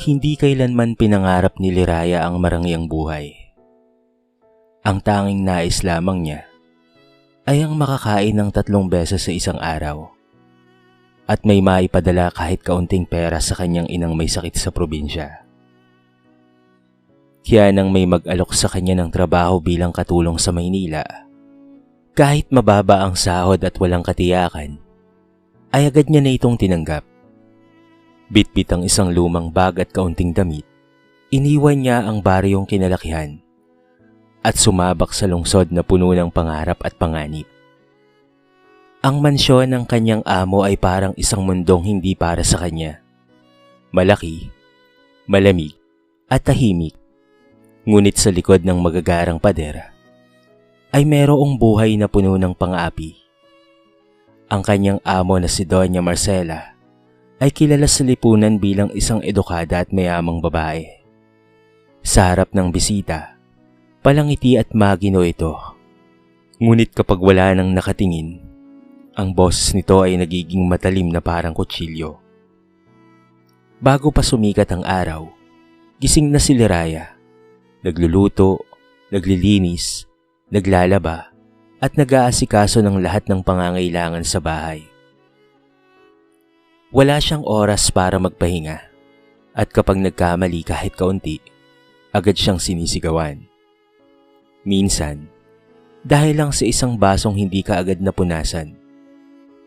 Hindi kailanman pinangarap ni Liraya ang marangyang buhay. Ang tanging nais lamang niya ay ang makakain ng 3 beses sa isang araw at may maipadala kahit kaunting pera sa kanyang inang may sakit sa probinsya. Kaya nang may mag-alok sa kanya ng trabaho bilang katulong sa Maynila, kahit mababa ang sahod at walang katiyakan, ay agad niya na itong tinanggap. Bitbit ang isang lumang bag at kaunting damit, iniwan niya ang baryong kinalakihan at sumabak sa lungsod na puno ng pangarap at panganib. Ang mansyon ng kanyang amo ay parang isang mundong hindi para sa kanya. Malaki, malamig, at tahimik. Ngunit sa likod ng magagarang pader ay merong buhay na puno ng pang-api. Ang kanyang amo na si Doña Marcela ay kilala sa lipunan bilang isang edukada at mayamang babae. Sa harap ng bisita, palangiti at magino ito. Ngunit kapag wala nang nakatingin, ang boses nito ay nagiging matalim na parang kutsilyo. Bago pa sumikat ang araw, gising na si Liraya. Nagluluto, naglilinis, naglalaba, at nag-aasikaso ng lahat ng pangangailangan sa bahay. Wala siyang oras para magpahinga, at kapag nagkamali kahit kaunti, agad siyang sinisigawan. Minsan, dahil lang sa isang basong hindi kaagad napunasan,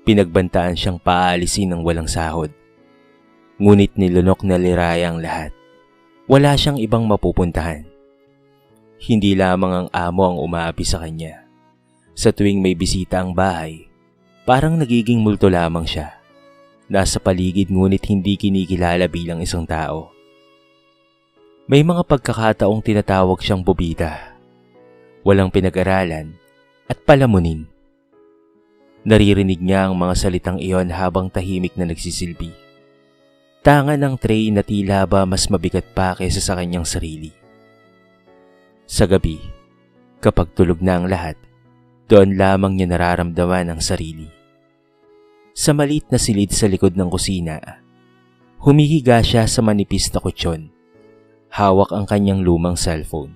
pinagbantaan siyang paalisin ng walang sahod. Ngunit nilunok na Liraya ang lahat. Wala siyang ibang mapupuntahan. Hindi lamang ang amo ang umaapi sa kanya. Sa tuwing may bisita ang bahay, parang nagiging multo lamang siya. Nasa paligid ngunit hindi kinikilala bilang isang tao. May mga pagkakataong tinatawag siyang bobita. Walang pinag-aralan at palamunin. Naririnig niya ang mga salitang iyon habang tahimik na nagsisilbi. Tanga ng tray na tila ba mas mabigat pa kaysa sa kanyang sarili. Sa gabi, kapag tulog na ang lahat, doon lamang niya nararamdaman ang sarili. Sa maliit na silid sa likod ng kusina, humihiga siya sa manipis na kutsyon. Hawak ang kanyang lumang cellphone.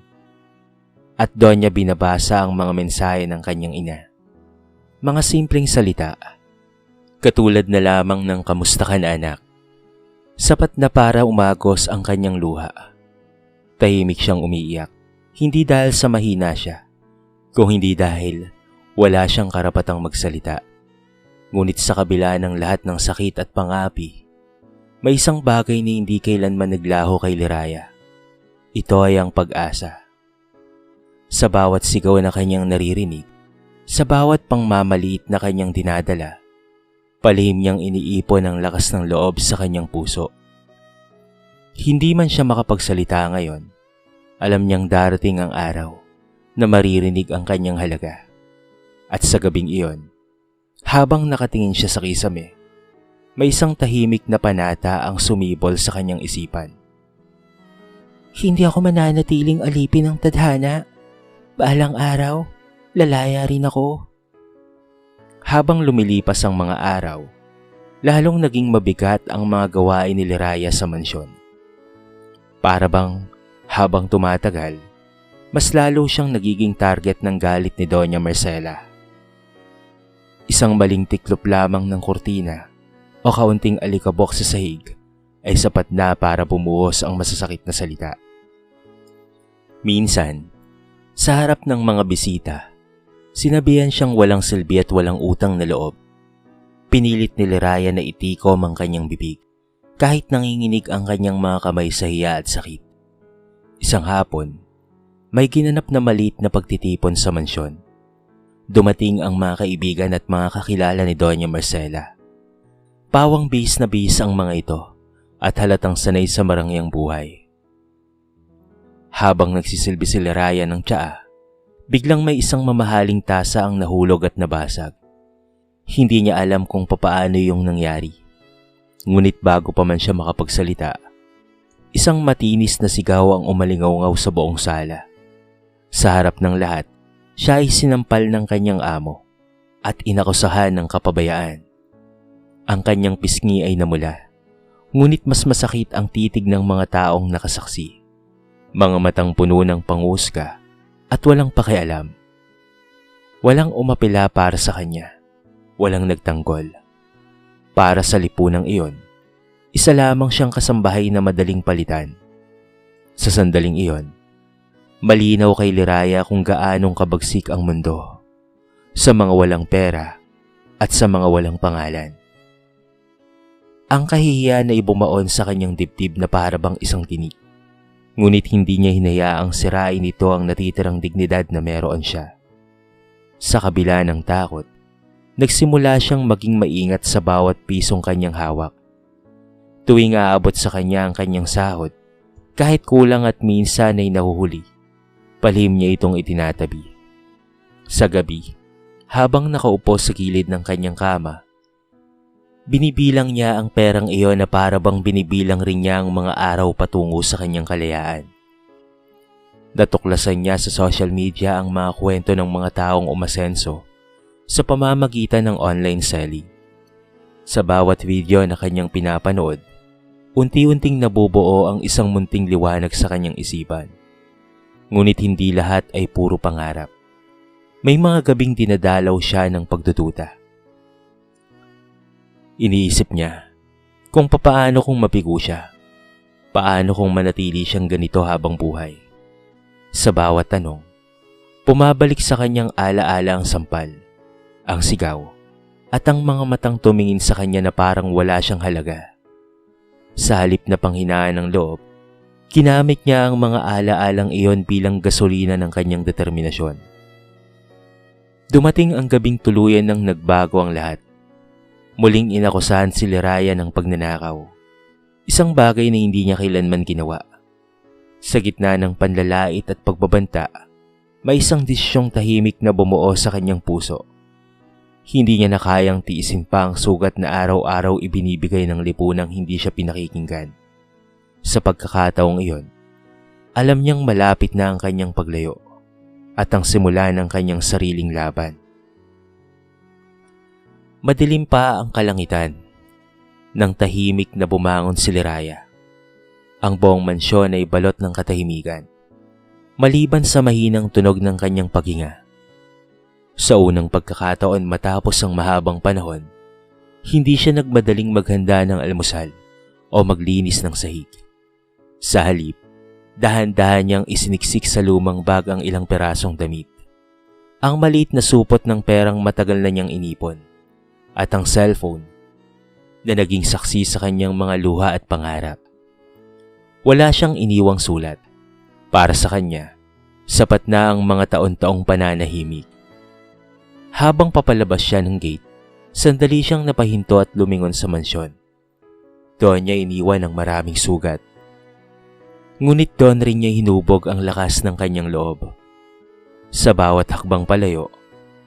At doon niya binabasa ang mga mensahe ng kanyang ina. Mga simpleng salita, katulad na lamang ng kamusta ka na anak. Sapat na para umagos ang kanyang luha. Tahimik siyang umiiyak, hindi dahil sa mahina siya, kung hindi dahil wala siyang karapatang magsalita. Ngunit sa kabila ng lahat ng sakit at pang-api, may isang bagay na hindi kailanman naglaho kay Liraya. Ito ay ang pag-asa. Sa bawat sigaw na kanyang naririnig, sa bawat pangmamaliit na kanyang dinadala, palihim niyang iniipon ang lakas ng loob sa kanyang puso. Hindi man siya makapagsalita ngayon, alam niyang darating ang araw na maririnig ang kanyang halaga. At sa gabing iyon, habang nakatingin siya sa kisame, may isang tahimik na panata ang sumibol sa kanyang isipan. Hindi ako mananatiling alipin ng tadhana. Bahalang araw, lalaya rin ako. Habang lumilipas ang mga araw, lalong naging mabigat ang mga gawain ni Liraya sa mansyon. Para bang habang tumatagal, mas lalo siyang nagiging target ng galit ni Doña Marcela. Isang maling tiklop lamang ng kurtina o kaunting alikabok sa sahig ay sapat na para bumuhos ang masasakit na salita. Minsan, sa harap ng mga bisita, sinabihan siyang walang silbi at walang utang na loob. Pinilit ni Liraya na itikom ang kanyang bibig, kahit nanginginig ang kanyang mga kamay sa hiya at sakit. Isang hapon, may ginanap na maliit na pagtitipon sa mansyon. Dumating ang mga kaibigan at mga kakilala ni Doña Marcela. Pawang bihis na bihis ang mga ito at halatang sanay sa marangyang buhay. Habang nagsisilbi si Liraya ng tsaa, biglang may isang mamahaling tasa ang nahulog at nabasag. Hindi niya alam kung papaano yung nangyari. Ngunit bago pa man siya makapagsalita, isang matinis na sigaw ang umalingaw-ngaw sa buong sala. Sa harap ng lahat, siya ay sinampal ng kanyang amo at inakusahan ng kapabayaan. Ang kanyang pisngi ay namula. Ngunit mas masakit ang titig ng mga taong nakasaksi. Mga matang puno ng pangusga at walang pakialam. Walang umapila para sa kanya. Walang nagtanggol. Para sa lipunang iyon, isa lamang siyang kasambahay na madaling palitan. Sa sandaling iyon, malinaw kay Liraya kung gaanong kabagsik ang mundo. Sa mga walang pera at sa mga walang pangalan. Ang kahihiyan na ibumaon sa kanyang dibdib na parabang isang tinik. Ngunit hindi niya hinayaang sirain nito ang natitirang dignidad na meron siya. Sa kabila ng takot, nagsimula siyang maging maingat sa bawat pisong kanyang hawak. Tuwing aabot sa kanya ang kanyang sahod, kahit kulang at minsan ay nahuhuli, palihim niya itong itinatabi. Sa gabi, habang nakaupo sa gilid ng kanyang kama, binibilang niya ang perang iyon na parabang binibilang rin niya ang mga araw patungo sa kanyang kalayaan. Natuklasan niya sa social media ang mga kwento ng mga taong umasenso sa pamamagitan ng online selling. Sa bawat video na kanyang pinapanood, unti-unting nabubuo ang isang munting liwanag sa kanyang isipan. Ngunit hindi lahat ay puro pangarap. May mga gabing dinadalaw siya ng pagdududa. Iniisip niya kung papaano kung mapigo siya. Paano kung manatili siyang ganito habang buhay. Sa bawat tanong, pumabalik sa kanyang alaala ang sampal, ang sigaw, at ang mga matang tumingin sa kanya na parang wala siyang halaga. Sa halip na panghinaan ng loob, ginamit niya ang mga alaalang iyon bilang gasolina ng kanyang determinasyon. Dumating ang gabing tuluyan nang nagbago ang lahat. Muling inakusahan si Liraya ng pagnanakaw. Isang bagay na hindi niya kailanman ginawa. Sa gitna ng panlalait at pagbabanta, may isang desisyong tahimik na bumuo sa kanyang puso. Hindi niya na kayang tiisin pa ang sugat na araw-araw ibinibigay ng lipunang hindi siya pinakikinggan. Sa pagkakataong iyon, alam niyang malapit na ang kanyang paglayo at ang simula ng kanyang sariling laban. Madilim pa ang kalangitan nang tahimik na bumangon si Liraya. Ang buong mansyon ay balot ng katahimikan, maliban sa mahinang tunog ng kanyang paghinga. Sa unang pagkakataon matapos ang mahabang panahon, hindi siya nagmadaling maghanda ng almusal o maglinis ng sahig. Sa halip, dahan-dahan niyang isiniksik sa lumang bag ang ilang perasong damit, ang maliit na supot ng perang matagal na niyang inipon, at ang cellphone na naging saksi sa kanyang mga luha at pangarap. Wala siyang iniwang sulat. Para sa kanya, sapat na ang mga taon-taong pananahimik. Habang papalabas siya ng gate, sandali siyang napahinto at lumingon sa mansyon. Doon niya iniwan ang maraming sugat. Ngunit doon rin niya hinubog ang lakas ng kanyang loob. Sa bawat hakbang palayo,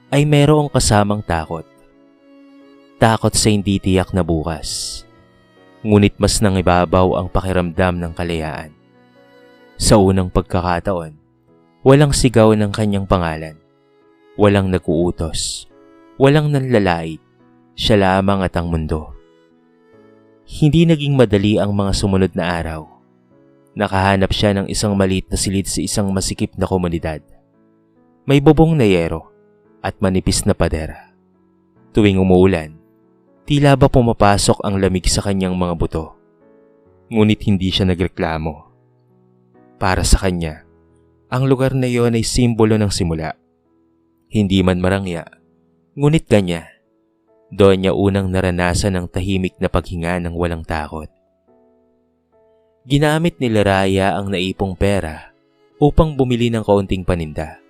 ay mayroong kasamang takot. Takot sa hindi tiyak na bukas. Ngunit mas nangibabaw ang pakiramdam ng kalayaan. Sa unang pagkakataon, walang sigaw ng kanyang pangalan. Walang nag-uutos. Walang nanlalait. Siya lamang at ang mundo. Hindi naging madali ang mga sumunod na araw. Nakahanap siya ng isang maliit na silid sa isang masikip na komunidad. May bubong na yero at manipis na pader. Tuwing umuulan, tila ba pumapasok ang lamig sa kanyang mga buto. Ngunit hindi siya nagreklamo. Para sa kanya, ang lugar na iyon ay simbolo ng simula. Hindi man marangya, ngunit kanya. Doon niya unang naranasan ang tahimik na paghinga ng walang takot. Ginamit ni Liraya ang naipong pera upang bumili ng kaunting paninda.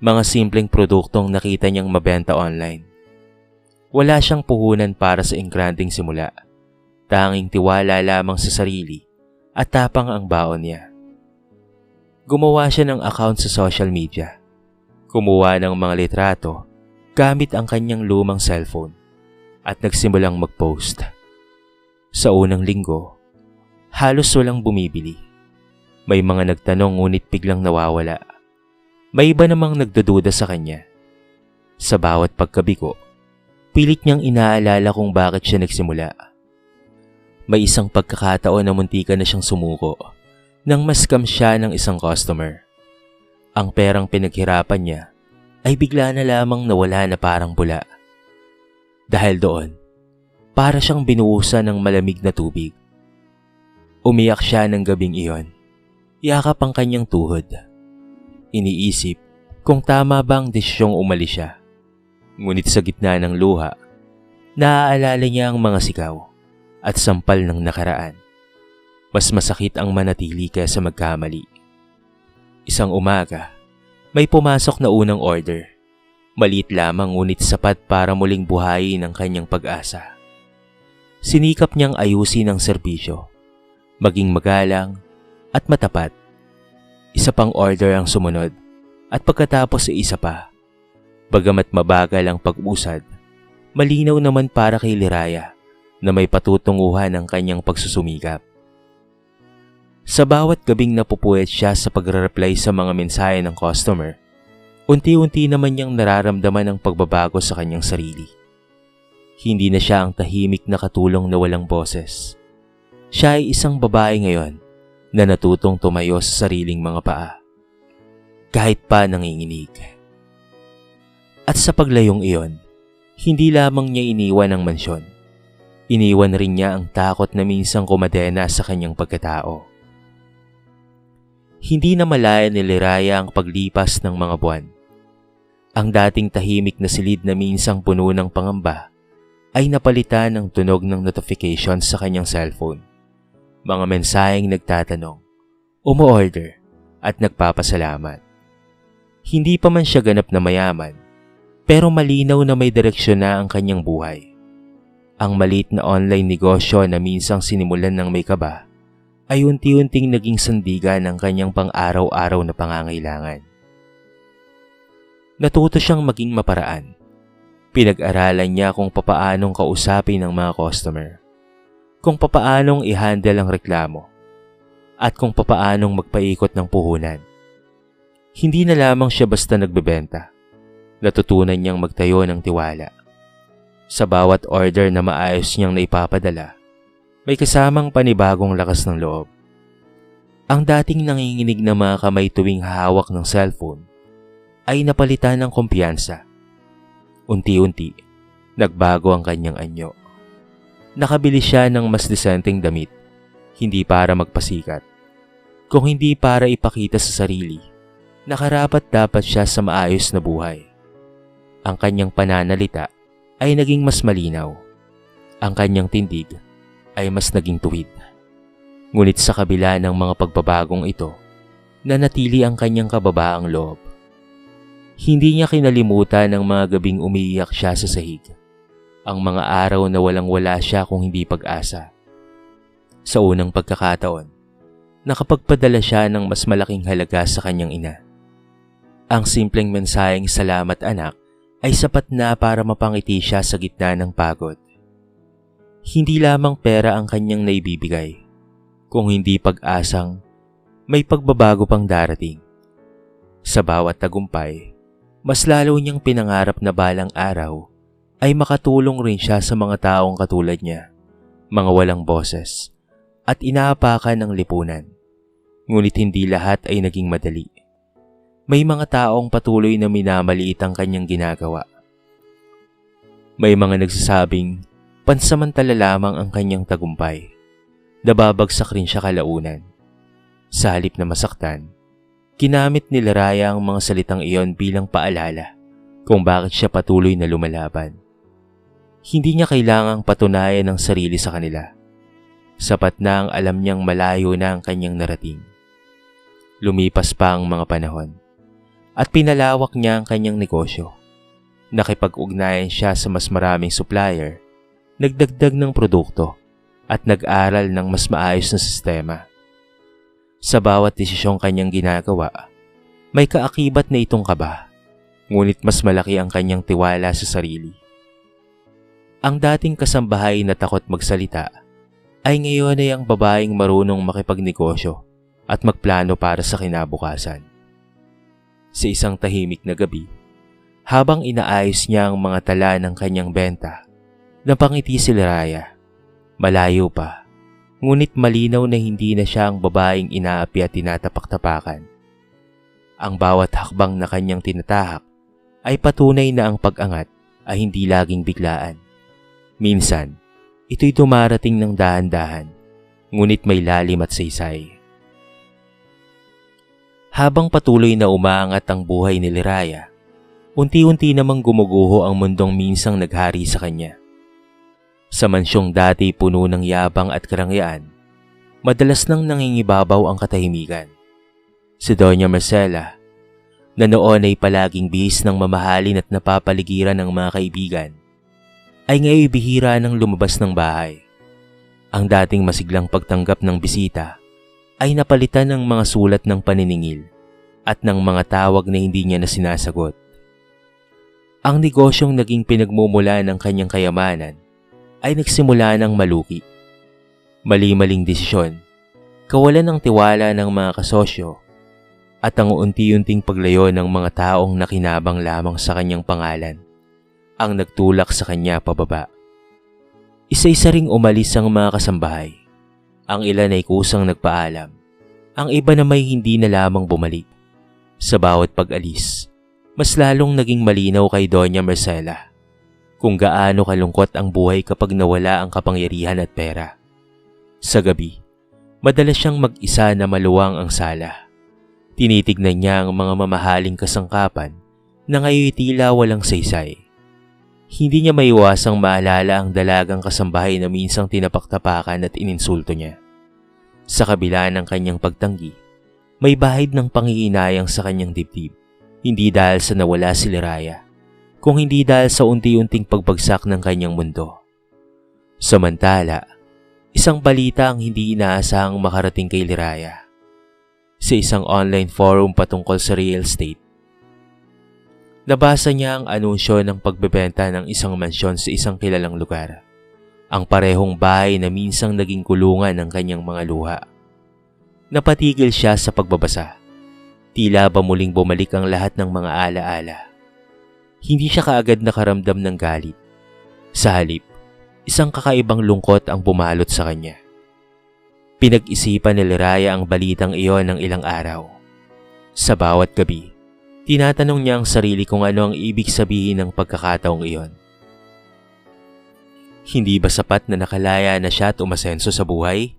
Mga simpleng produktong nakita niyang mabenta online. Wala siyang puhunan para sa enggrandeng simula. Tanging tiwala lamang sa sarili at tapang ang baon niya. Gumawa siya ng account sa social media. Kumuha ng mga litrato gamit ang kanyang lumang cellphone at nagsimulang mag-post. Sa unang linggo, halos walang bumibili. May mga nagtanong ngunit biglang nawawala. May iba namang nagdududa sa kanya. Sa bawat pagkabigo, pilit niyang inaalala kung bakit siya nagsimula. May isang pagkakataon na muntikan na siyang sumuko nang ma-scam siya ng isang customer. Ang perang pinaghirapan niya ay bigla na lamang nawala na parang bula. Dahil doon, para siyang binuhusan ng malamig na tubig. Umiyak siya ng gabing iyon. Yakap ang kanyang tuhod. Iniisip kung tama bang desisyong umalis siya. Ngunit sa gitna ng luha, naaalala niya ang mga sigaw at sampal ng nakaraan. Mas masakit ang manatili kaysa magkamali. Isang umaga, may pumasok na unang order. Maliit lamang ngunit sapat para muling buhayin ang kanyang pag-asa. Sinikap niyang ayusin ang serbisyo, maging magalang at matapat. Isa pang order ang sumunod at pagkatapos ay isa pa. Bagamat mabagal ang pag-usad, malinaw naman para kay Liraya na may patutunguhan ang kanyang pagsusumikap. Sa bawat gabing napupuwet siya sa pagre-reply sa mga mensahe ng customer, unti-unti naman niyang nararamdaman ang pagbabago sa kanyang sarili. Hindi na siya ang tahimik na katulong na walang boses. Siya ay isang babae ngayon na natutong tumayo sa sariling mga paa, kahit pa nanginginig. At sa paglayong iyon, hindi lamang niya iniwan ang mansyon. Iniwan rin niya ang takot na minsang kumadena sa kanyang pagkatao. Hindi na malaya ni Liraya ang paglipas ng mga buwan. Ang dating tahimik na silid na minsang puno ng pangamba ay napalitan ng tunog ng notification sa kanyang cellphone. Mga mensaheng nagtatanong, umu-order at nagpapasalamat. Hindi pa man siya ganap na mayaman, pero malinaw na may direksyon na ang kanyang buhay. Ang maliit na online negosyo na minsang sinimulan ng may kaba ay unti-unting naging sandigan ng kanyang pang-araw-araw na pangangailangan. Natuto siyang maging maparaan. Pinag-aralan niya kung papaanong kausapin ang mga customer, kung papaanong i-handle ang reklamo, at kung papaanong magpaikot ng puhunan. Hindi na lamang siya basta nagbebenta. Natutunan niyang magtayo ng tiwala. Sa bawat order na maayos niyang naipapadala, may kasamang panibagong lakas ng loob. Ang dating nanginginig na mga kamay tuwing hawak ng cellphone ay napalitan ng kumpiyansa. Unti-unti, nagbago ang kanyang anyo. Nakabili siya ng mas disenteng damit, hindi para magpasikat, kung hindi para ipakita sa sarili na karapat-dapat siya sa maayos na buhay. Ang kanyang pananalita ay naging mas malinaw. Ang kanyang tindig ay mas naging tuwid. Ngunit sa kabila ng mga pagbabagong ito, nanatili ang kanyang kababaang loob. Hindi niya kinalimutan ang mga gabing umiiyak siya sa sahig. Ang mga araw na walang-wala siya kung hindi pag-asa. Sa unang pagkakataon, nakapagpadala siya ng mas malaking halaga sa kanyang ina. Ang simpleng mensaheng salamat anak ay sapat na para mapangiti siya sa gitna ng pagod. Hindi lamang pera ang kanyang naibibigay, kung hindi pag-asang may pagbabago pang darating. Sa bawat tagumpay, mas lalo niyang pinangarap na balang araw ay makatulong rin siya sa mga taong katulad niya, mga walang boses, at inaapakan ng lipunan. Ngunit hindi lahat ay naging madali. May mga taong patuloy na minamaliit ang kanyang ginagawa. May mga nagsasabing pansamantala lamang ang kanyang tagumpay. Nababagsak rin siya kalaunan. Sa halip na masaktan, ginamit ni Liraya ang mga salitang iyon bilang paalala kung bakit siya patuloy na lumalaban. Hindi niya kailangang patunayan ang sarili sa kanila. Sapat na ang alam niyang malayo na ang kanyang narating. Lumipas pa ang mga panahon at pinalawak niya ang kanyang negosyo. Nakipag-ugnayan siya sa mas maraming supplier, nagdagdag ng produkto, at nag-aral ng mas maayos na sistema. Sa bawat desisyong kanyang ginagawa, may kaakibat na itong kaba, ngunit mas malaki ang kanyang tiwala sa sarili. Ang dating kasambahay na takot magsalita, ay ngayon ay ang babaeng marunong makipagnegosyo at magplano para sa kinabukasan. Sa isang tahimik na gabi, habang inaayos niya ang mga tala ng kanyang benta, napangiti si Liraya. Malayo pa, ngunit malinaw na hindi na siya ang babaeng inaapi at tinatapak-tapakan. Ang bawat hakbang na kanyang tinatahak ay patunay na ang pag-angat ay hindi laging biglaan. Minsan, ito'y dumarating ng dahan-dahan, ngunit may lalim at saysay. Habang patuloy na umaangat ang buhay ni Liraya, unti-unti namang gumuguho ang mundong minsang naghari sa kanya. Sa mansyong dati puno ng yabang at karangyaan, madalas nang nangingibabaw ang katahimikan. Si Doña Marcela, na noon ay palaging bihis ng mamahalin at napapaligiran ng mga kaibigan, ay ngayon bihira nang lumabas ng bahay. Ang dating masiglang pagtanggap ng bisita ay napalitan ng mga sulat ng paniningil at ng mga tawag na hindi niya na sinasagot. Ang negosyong naging pinagmumula ng kanyang kayamanan ay nagsimula ng maluki. Mali-maling desisyon, kawalan ng tiwala ng mga kasosyo, at ang unti-unting paglayo ng mga taong nakinabang lamang sa kanyang pangalan ang nagtulak sa kanya pababa. Isa-isa ring umalis ang mga kasambahay. Ang ilan ay kusang nagpaalam, ang iba na may hindi na lamang bumalik. Sa bawat pag-alis, mas lalong naging malinaw kay Doña Marcela kung gaano kalungkot ang buhay kapag nawala ang kapangyarihan at pera. Sa gabi, madalas siyang mag-isa na maluwang ang sala. Tinitignan niya ang mga mamahaling kasangkapan na ngayon tila walang saysay. Hindi niya maiwasang maalala ang dalagang kasambahay na minsang tinapaktapakan at ininsulto niya. Sa kabila ng kanyang pagtanggi, may bahid ng pangihinayang sa kanyang dibdib, hindi dahil sa nawala si Liraya, kung hindi dahil sa unti-unting pagbagsak ng kanyang mundo. Samantala, isang balita ang hindi inaasahang makarating kay Liraya. Sa isang online forum patungkol sa real estate, nabasa niya ang anunsyo ng pagbebenta ng isang mansyon sa isang kilalang lugar. Ang parehong bahay na minsang naging kulungan ng kanyang mga luha. Napatigil siya sa pagbabasa. Tila ba muling bumalik ang lahat ng mga alaala. Hindi siya kaagad nakaramdam ng galit. Sa halip, isang kakaibang lungkot ang bumalot sa kanya. Pinag-isipan ni Liraya ang balitang iyon ng ilang araw. Sa bawat gabi, tinatanong niya ang sarili kung ano ang ibig sabihin ng pagkakataong iyon. Hindi ba sapat na nakalaya na siya at umasenso sa buhay?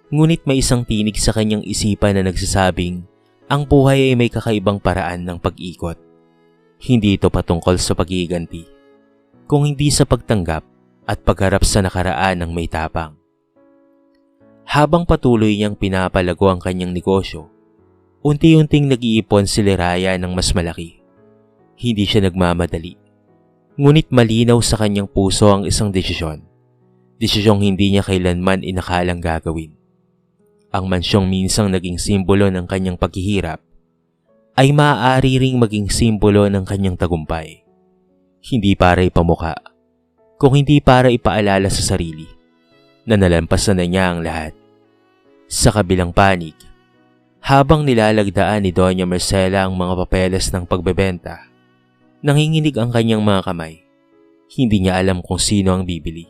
Ngunit may isang tinig sa kanyang isipan na nagsasabing ang buhay ay may kakaibang paraan ng pag-ikot. Hindi ito patungkol sa pag-iganti, kung hindi sa pagtanggap at pagharap sa nakaraan ng may tapang. Habang patuloy niyang pinapalago ang kanyang negosyo, unti-unting nag-iipon si Liraya ng mas malaki. Hindi siya nagmamadali. Ngunit malinaw sa kanyang puso ang isang desisyon. Desisyong hindi niya kailanman inakalang gagawin. Ang mansyong minsang naging simbolo ng kanyang paghihirap ay maaari ring maging simbolo ng kanyang tagumpay. Hindi para ipamukha, kung hindi para ipaalala sa sarili na nalampasan na niya ang lahat. Sa kabilang panig, habang nilalagdaan ni Doña Marcela ang mga papeles ng pagbebenta, nanginginig ang kanyang mga kamay. Hindi niya alam kung sino ang bibili.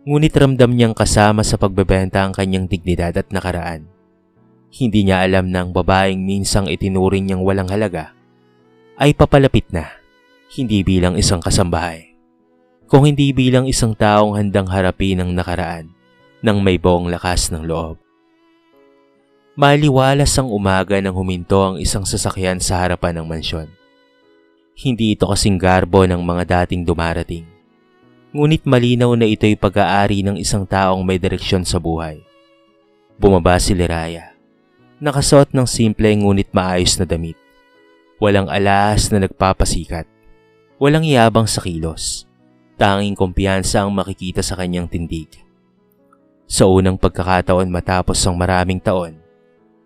Ngunit ramdam niyang kasama sa pagbebenta ang kanyang dignidad at nakaraan. Hindi niya alam na ang babaeng minsang itinuring niyang walang halaga ay papalapit na, hindi bilang isang kasambahay, kung hindi bilang isang taong handang harapin ang nakaraan ng may buong lakas ng loob. Maliwalas ang umaga nang huminto ang isang sasakyan sa harapan ng mansyon. Hindi ito kasing garbo ng mga dating dumarating. Ngunit malinaw na ito'y pag-aari ng isang taong may direksyon sa buhay. Bumaba si Liraya. Nakasuot ng simple ngunit maayos na damit. Walang alahas na nagpapasikat. Walang yabang sa kilos. Tanging kumpiyansa ang makikita sa kanyang tindig. Sa unang pagkakataon matapos ang maraming taon,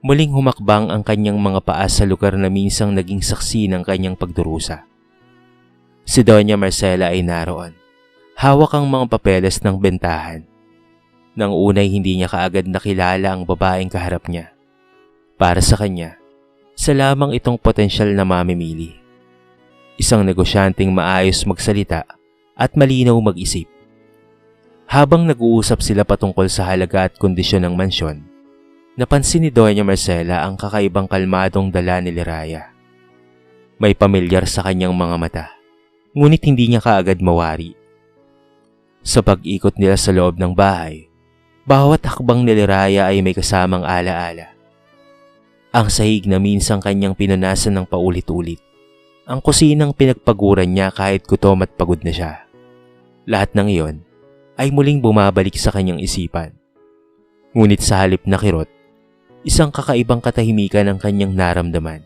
muling humakbang ang kanyang mga paa sa lugar na minsang naging saksi ng kanyang pagdurusa. Si Doña Marcela ay naroon. Hawak ang mga papeles ng bentahan. Nang unay hindi niya kaagad nakilala ang babaeng kaharap niya. Para sa kanya, isa lamang itong potensyal na mamimili. Isang negosyanteng maayos magsalita at malinaw mag-isip. Habang nag-uusap sila patungkol sa halaga at kondisyon ng mansyon, napansin ni Doña Marcela ang kakaibang kalmadong dala ni Liraya. May pamilyar sa kanyang mga mata, ngunit hindi niya kaagad mawari. Sa pag-ikot nila sa loob ng bahay, bawat hakbang ni Liraya ay may kasamang alaala. Ang sahig na minsang kanyang pinunasan ng paulit-ulit. Ang kusinang pinagpaguran niya kahit gutom at pagod na siya. Lahat ng iyon ay muling bumabalik sa kanyang isipan. Ngunit sa halip na kirot, isang kakaibang katahimikan ang kanyang naramdaman.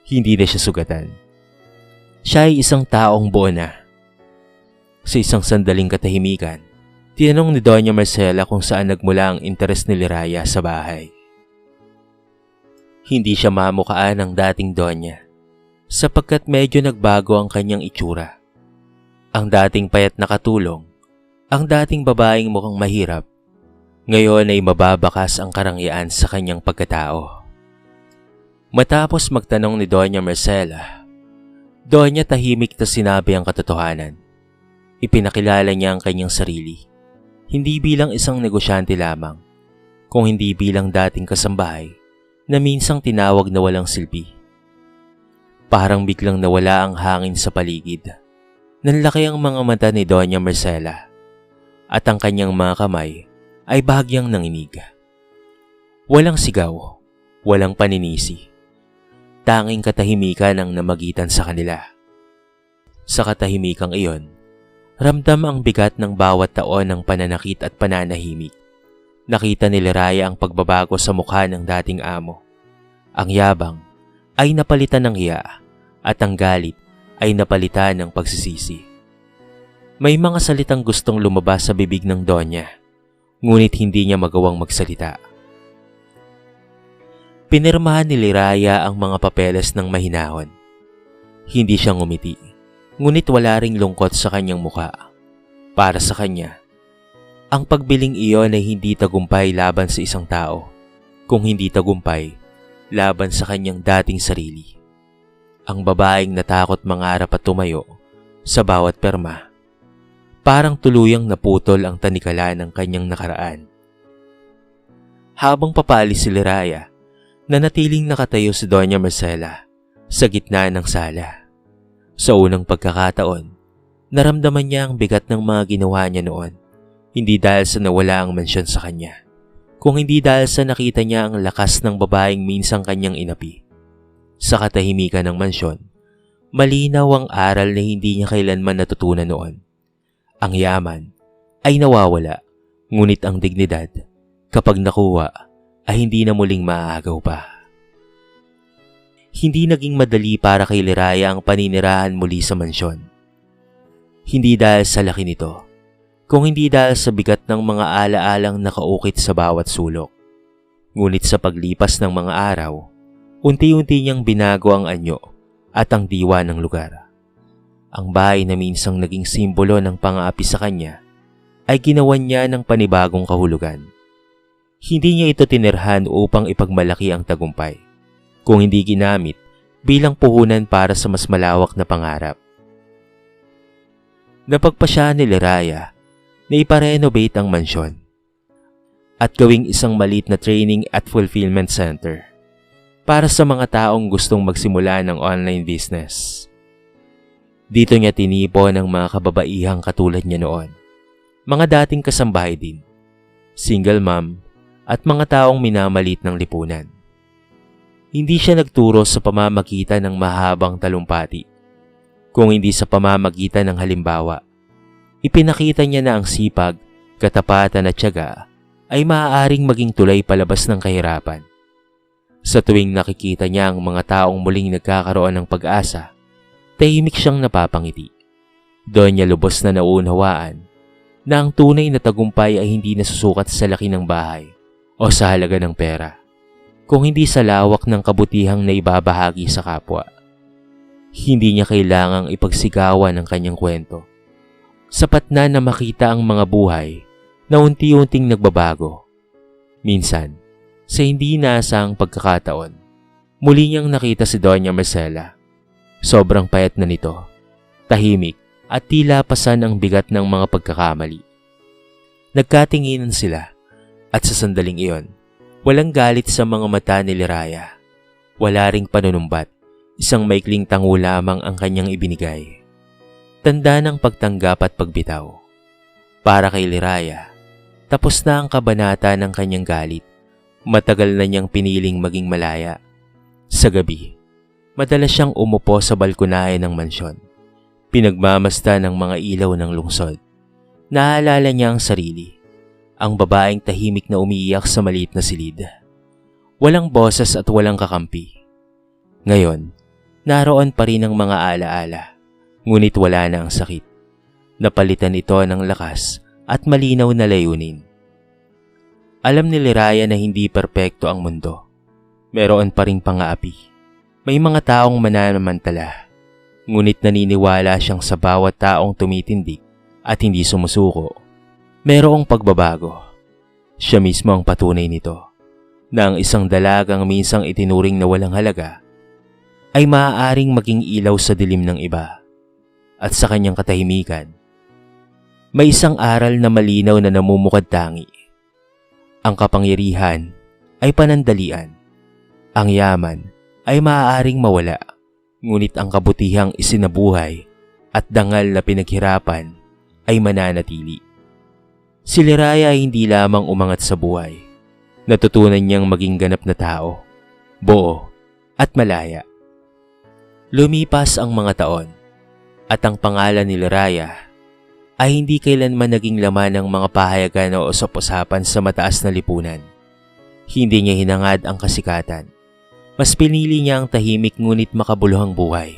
Hindi na siya sugatan. Siya ay isang taong buo na. Sa isang sandaling katahimikan, tinanong ni Doña Marcela kung saan nagmula ang interes ni Liraya sa bahay. Hindi siya mamukhaan ng dating Donya, sapagkat medyo nagbago ang kanyang itsura. Ang dating payat na katulong, ang dating babaeng mukhang mahirap, ngayon ay mababakas ang karangyaan sa kanyang pagkatao. Matapos magtanong ni Doña Marcela, Donya tahimik na sinabi ang katotohanan. Ipinakilala niya ang kanyang sarili, hindi bilang isang negosyante lamang, kung hindi bilang dating kasambahay na minsang tinawag na walang silbi. Parang biglang nawala ang hangin sa paligid. Nanlaki ang mga mata ni Doña Marcela at ang kanyang mga kamay ay bahagyang nanginig. Walang sigaw, walang paninisi. Tanging katahimikan ang namagitan sa kanila. Sa katahimikang iyon, ramdam ang bigat ng bawat taon ng pananakit at pananahimik. Nakita ni Liraya ang pagbabago sa mukha ng dating amo. Ang yabang ay napalitan ng hiya at ang galit ay napalitan ng pagsisisi. May mga salitang gustong lumabas sa bibig ng Donya, ngunit hindi niya magawang magsalita. Pinirmahan ni Liraya ang mga papeles ng mahinahon. Hindi siya ngumiti, ngunit wala ring lungkot sa kanyang mukha. Para sa kanya, ang pagbiling iyon ay hindi tagumpay laban sa isang tao, kung hindi tagumpay laban sa kanyang dating sarili. Ang babaeng natakot mangarap at tumayo sa bawat perma, parang tuluyang naputol ang tanikala ng kanyang nakaraan. Habang papaalis si Liraya, nanatiling nakatayo si Doña Marcela sa gitna ng sala. Sa unang pagkakataon, naramdaman niya ang bigat ng mga ginawa niya noon, hindi dahil sa nawala ang mansyon sa kanya, kung hindi dahil sa nakita niya ang lakas ng babaeng minsang kanyang inapi. Sa katahimikan ng mansyon, malinaw ang aral na hindi niya kailanman natutunan noon. Ang yaman ay nawawala, ngunit ang dignidad, kapag nakuha, ay hindi na muling maaagaw pa. Hindi naging madali para kay Liraya ang paninirahan muli sa mansyon. Hindi dahil sa laki nito, kung hindi dahil sa bigat ng mga alaalang nakaukit sa bawat sulok. Ngunit sa paglipas ng mga araw, unti-unti niyang binago ang anyo at ang diwa ng lugar. Ang bahay na minsang naging simbolo ng pang-aapi sa kanya ay ginawan niya ng panibagong kahulugan. Hindi niya ito tinirhan upang ipagmalaki ang tagumpay, kung hindi ginamit bilang puhunan para sa mas malawak na pangarap. Napagpasya ni Liraya na iparenovate ang mansyon at gawing isang maliit na training at fulfillment center para sa mga taong gustong magsimula ng online business. Dito niya tinipon ang mga kababaihang katulad niya noon, mga dating kasambahay din, single mom at mga taong minamalit ng lipunan. Hindi siya nagturo sa pamamagitan ng mahabang talumpati, kung hindi sa pamamagitan ng halimbawa. Ipinakita niya na ang sipag, katapatan at tiyaga ay maaaring maging tulay palabas ng kahirapan. Sa tuwing nakikita niya ang mga taong muling nagkakaroon ng pag-asa, tahimik siyang napapangiti. Doon niya lubos na naunawaan na ang tunay na tagumpay ay hindi nasusukat sa laki ng bahay o sa halaga ng pera, kung hindi sa lawak ng kabutihang na ibabahagi sa kapwa. Hindi niya kailangang ipagsigawan ang kanyang kwento. Sapat na makita ang mga buhay na unti-unting nagbabago. Minsan, sa hindi inaasahang pagkakataon, muli niyang nakita si Doña Marcela. Sobrang payat na nito, tahimik at tila pasan ang bigat ng mga pagkakamali. Nagkatinginan sila at sa sandaling iyon, walang galit sa mga mata ni Liraya. Wala ring panunumbat, isang maikling tango lamang ang kanyang ibinigay. Tanda ng pagtanggap at pagbitaw. Para kay Liraya, tapos na ang kabanata ng kanyang galit. Matagal na niyang piniling maging malaya. Sa gabi, madalas siyang umupo sa balkonahe ng mansyon. Pinagmamasdan ng mga ilaw ng lungsod. Naalala niya ang sarili. Ang babaeng tahimik na umiiyak sa maliit na silid. Walang boses at walang kakampi. Ngayon, naroon pa rin ang mga alaala. Ngunit wala na ang sakit. Napalitan ito ng lakas at malinaw na layunin. Alam ni Liraya na hindi perpekto ang mundo. Meron pa ring pang-aapi. May mga taong mananamantala. Ngunit naniniwala siyang sa bawat taong tumitindig at hindi sumusuko, merong pagbabago. Siya mismo ang patunay nito, na ang isang dalagang minsang itinuring na walang halaga ay maaaring maging ilaw sa dilim ng iba. At sa kanyang katahimikan, may isang aral na malinaw na namumukad-tangi. Ang kapangyarihan ay panandalian. Ang yaman ay maaaring mawala, ngunit ang kabutihang isinabuhay at dangal na pinaghirapan ay mananatili. Si Liraya ay hindi lamang umangat sa buhay. Natutunan niyang maging ganap na tao, buo at malaya. Lumipas ang mga taon at ang pangalan ni Liraya ay hindi kailanman naging laman ng mga pahayagan o usap-usapan sa mataas na lipunan. Hindi niya hinangad ang kasikatan. Mas pinili niya ang tahimik ngunit makabuluhang buhay.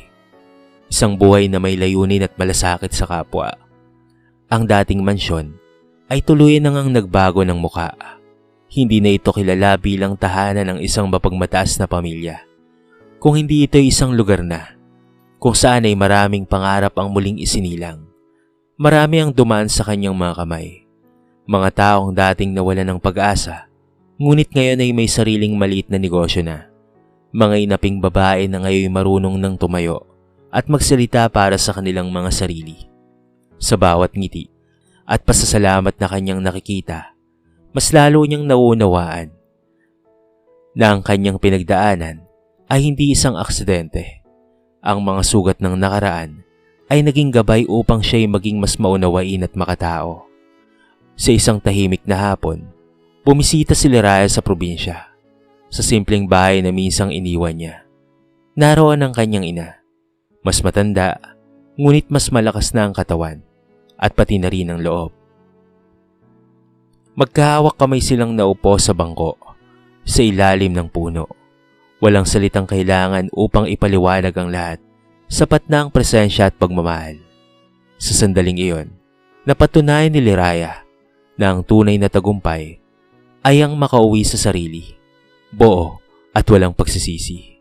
Isang buhay na may layunin at malasakit sa kapwa. Ang dating mansyon ay tuluyan nang nagbago ng muka. Hindi na ito kilala bilang tahanan ng isang mapagmataas na pamilya. Kung hindi ito isang lugar na, kung saan ay maraming pangarap ang muling isinilang. Marami ang dumaan sa kanyang mga kamay. Mga taong dating nawalan ng pag-asa, ngunit ngayon ay may sariling maliit na negosyo na. Mga inaping babae na ngayon marunong nang tumayo at magsalita para sa kanilang mga sarili. Sa bawat ngiti at pasasalamat na kanyang nakikita, mas lalo niyang nauunawaan na ang kanyang pinagdaanan ay hindi isang aksidente. Ang mga sugat ng nakaraan ay naging gabay upang siya'y maging mas maunawain at makatao. Sa isang tahimik na hapon, bumisita si Liraya sa probinsya, sa simpleng bahay na minsang iniwan niya. Naroon ang kanyang ina, mas matanda, ngunit mas malakas na ang katawan, at pati na rin ang loob. Magkahawak kamay silang naupo sa bangko, sa ilalim ng puno. Walang salitang kailangan upang ipaliwanag ang lahat. Sapat na ang presensya at pagmamahal. Sa sandaling iyon, napatunayan ni Liraya na ang tunay na tagumpay ay ang makauwi sa sarili, buo at walang pagsisisi.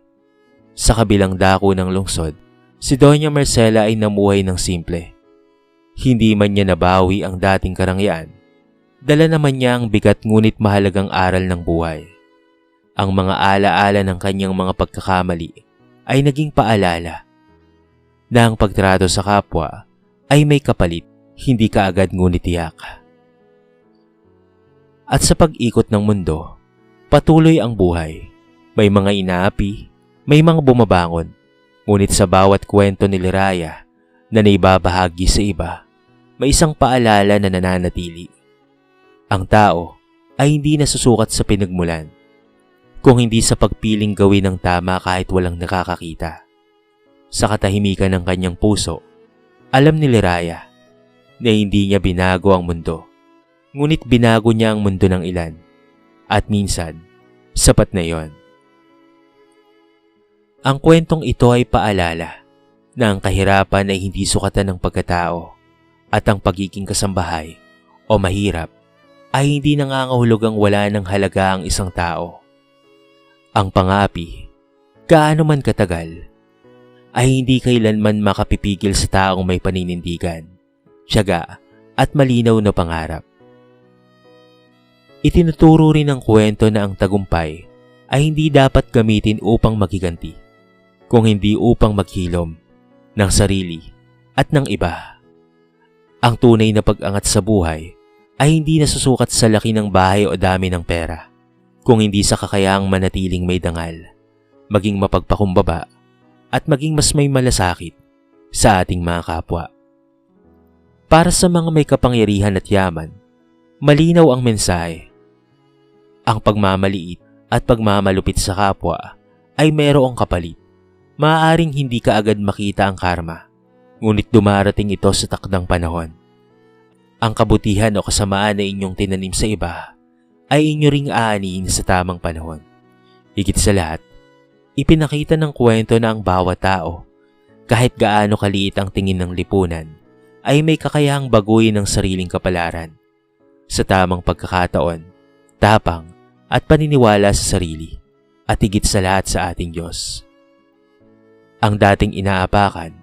Sa kabilang dako ng lungsod, si Doña Marcela ay namuhay ng simple. Hindi man niya nabawi ang dating karangyaan, dala naman niya ang bigat ngunit mahalagang aral ng buhay. Ang mga alaala ng kanyang mga pagkakamali ay naging paalala na ang pagtrato sa kapwa ay may kapalit, hindi kaagad ngunit tiyak. At sa pag-ikot ng mundo, patuloy ang buhay. May mga inaapi, may mga bumabangon, ngunit sa bawat kwento ni Liraya na naibabahagi sa iba, may isang paalala na nananatili. Ang tao ay hindi nasusukat sa pinagmulan, kung hindi sa pagpiling gawin ng tama kahit walang nakakakita. Sa katahimikan ng kanyang puso, alam ni Liraya na hindi niya binago ang mundo, ngunit binago niya ang mundo ng ilan. At minsan, sapat na iyon. Ang kwentong ito ay paalala na ang kahirapan ay hindi sukatan ng pagkatao at ang pagiging kasambahay o mahirap ay hindi nangangahulugang wala ng halaga ang isang tao. Ang pang-aapi, gaano man katagal, ay hindi kailanman makapipigil sa taong may paninindigan, tiyaga at malinaw na pangarap. Itinuturo rin ng kwento na ang tagumpay ay hindi dapat gamitin upang magiganti, kung hindi upang maghilom ng sarili at ng iba. Ang tunay na pag-angat sa buhay ay hindi nasusukat sa laki ng bahay o dami ng pera, kung hindi sa kakayahang manatiling may dangal, maging mapagpakumbaba, at maging mas may malasakit sa ating mga kapwa. Para sa mga may kapangyarihan at yaman, malinaw ang mensahe. Ang pagmamaliit at pagmamalupit sa kapwa ay mayroong kapalit. Maaaring hindi ka agad makita ang karma, ngunit dumarating ito sa takdang panahon. Ang kabutihan o kasamaan na inyong tinanim sa iba ay inyo ring aanihin sa tamang panahon. Higit sa lahat, ipinakita ng kwento na ang bawat tao, kahit gaano kaliit ang tingin ng lipunan, ay may kakayahang baguhin ang sariling kapalaran sa tamang pagkakataon, tapang at paniniwala sa sarili, at higit sa lahat sa ating Diyos. Ang dating inaapakan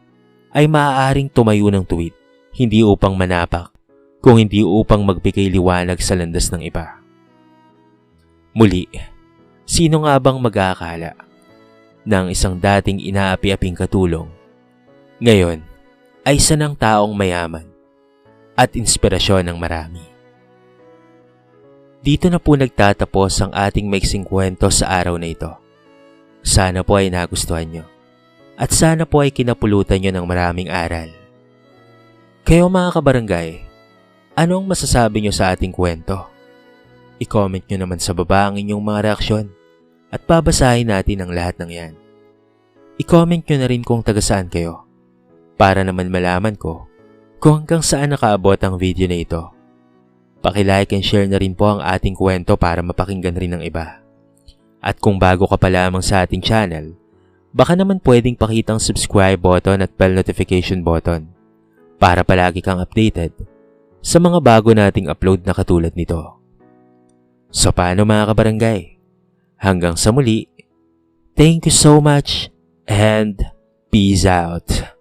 ay maaaring tumayo ng tuwid, hindi upang manapak, kung hindi upang magbigay liwanag sa landas ng iba. Muli, sino nga bang mag-aakala na ang isang dating inaapi-aping katulong ngayon ay isa ng taong mayaman at inspirasyon ng marami? Dito na po nagtatapos ang ating maiksing kwento sa araw na ito. Sana po ay nagustuhan nyo. At sana po ay kinapulutan nyo ng maraming aral. Kayo mga kabarangay, anong masasabi nyo sa ating kwento? I-comment nyo naman sa baba ang inyong mga reaksyon at babasahin natin ang lahat ng yan. I-comment nyo na rin kung taga saan kayo para naman malaman ko kung hanggang saan nakaabot ang video na ito. Paki-like and share na rin po ang ating kwento para mapakinggan rin ng iba. At kung bago ka pa lamang sa ating channel, baka naman pwedeng pakitang subscribe button at bell notification button para palagi kang updated sa mga bago nating upload na katulad nito. So paano mga kabarangay? Hanggang sa muli, thank you so much and peace out!